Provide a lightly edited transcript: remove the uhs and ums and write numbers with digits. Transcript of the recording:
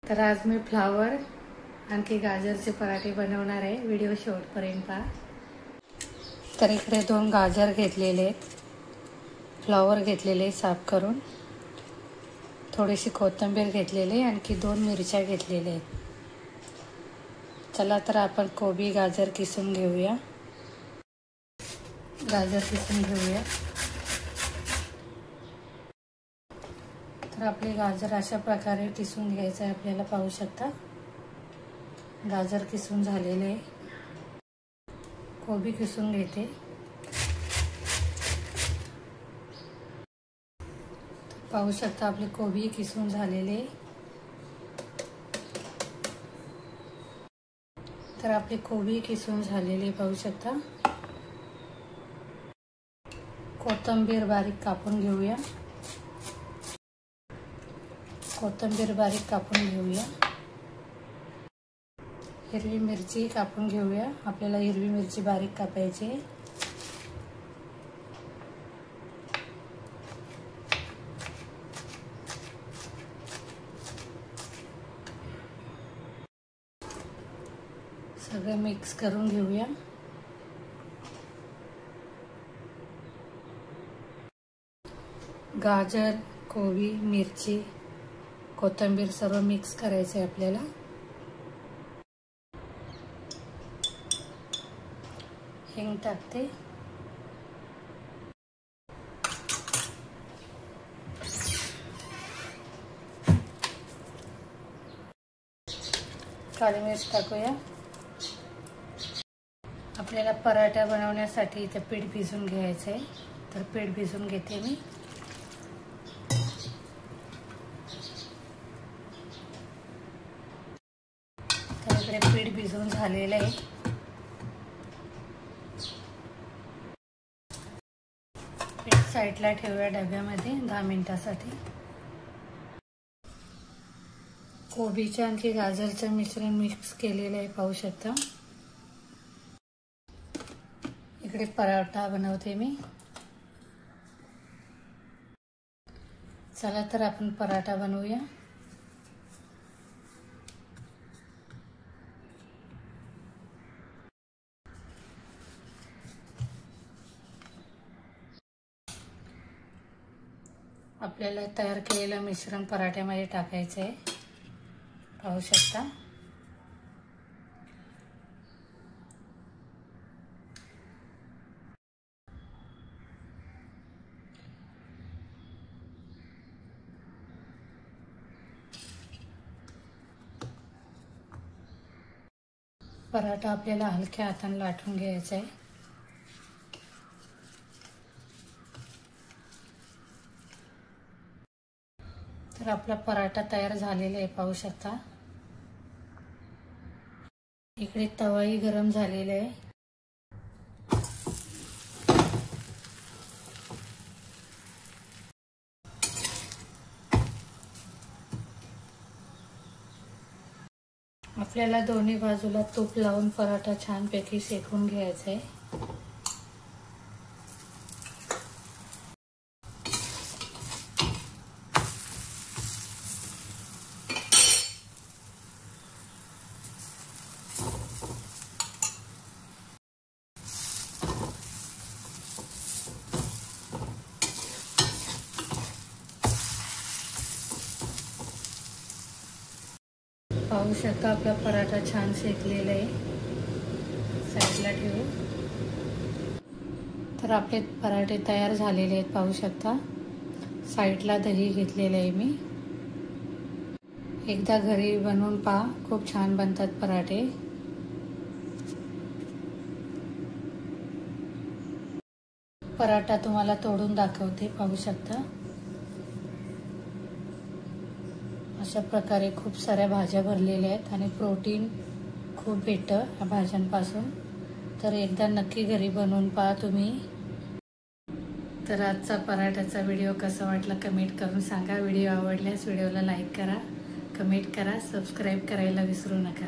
तर आज मी फ्लावर आणखी गाजरचे पराठे बनवणार आहे। व्हिडिओ शेवटपर्यंत पहा। तर इकडे 2 गाजर घेतलेले आहेत, फ्लावर घेतलेले साफ करून, थोडीशी कोथिंबीर घेतलेली, आणखी 2 मिरच्या घेतलेल्या आहेत। चला तर आपण कोबी गाजर किसून घेऊया। गाजर किसून घेऊया। तर आपले गाजर अशा प्रकारे किसून घ्यायचे आहे। आपल्याला पाहू शकता गाजर किसून झालेले आहे। कोबी किसून घेते। पाहू शकता आपले कोबी किसून झालेले। तर आपले कोबी किसून झालेले पाहू शकता। कोथिंबीर बारीक कापून घेऊया। कोथिंबीर बारीक कापून घेऊया। हिरवी मिरची कापून घेऊया। आपल्याला हिरवी मिरची बारीक कापायची। सगळे मिक्स करून घेऊया। गाजर, कोबी, मिरची, कोथिंबीर सर्व मिक्स करायचे आपल्याला। हिंग टाकते। काळी मिर्च टाकूया। आपल्याला पराठा बनवण्यासाठी इथे पीठ भिजवून घ्यायचं आहे। तर पीठ भिजवून घेते मी। तर इकडे पीठ भिजवून झालेलं आहे। पीठ साईडला ठेवूया डब्यामध्ये 10 मिनिटासाठी। कोबीचे आणखी गाजरचं मिश्रण मिक्स केलेलं आहे पाहू शकता। इकडे पराठा बनवते मी। चला तर आपण पराठा बनवूया। आपल्याला तयार केलेलं मिश्रण पराठ्यामध्ये टाकायचं आहे पाहू शकता। पराठा आपल्याला हलक्या हाताने लाटून घ्यायचा आहे। तर आपला पराठा तयार झालेला आहे पाहू शकता। इकडे तवाही गरम झालेला आहे। आपल्याला दोन्ही बाजूला तूप लावून पराठा छानपैकी शेकून घ्यायचा आहे। पाहू शकता आपला पराठा छान शेकलेला आहे। साईडला ठेवू। तर आपले पराठे तयार झालेले आहेत पाहू शकता। साईडला दही घेतलेलं आहे मी। एकदा घरी बनवून पहा, खूप छान बनतात पराठे। पराठा तुम्हाला तोडून दाखवते पाहू शकता। अशा प्रकारे खूप साऱ्या भाज्या भरलेल्या आहेत आणि प्रोटीन खूप भेटतं या भाज्यांपासून। तर एकदा नक्की घरी बनवून पहा तुम्ही। तर आजचा पराठ्याचा व्हिडिओ कसा वाटला कमेंट करून सांगा। व्हिडिओ आवडल्यास व्हिडिओला लाईक करा, कमेंट करा, सबस्क्राईब करायला विसरू नका।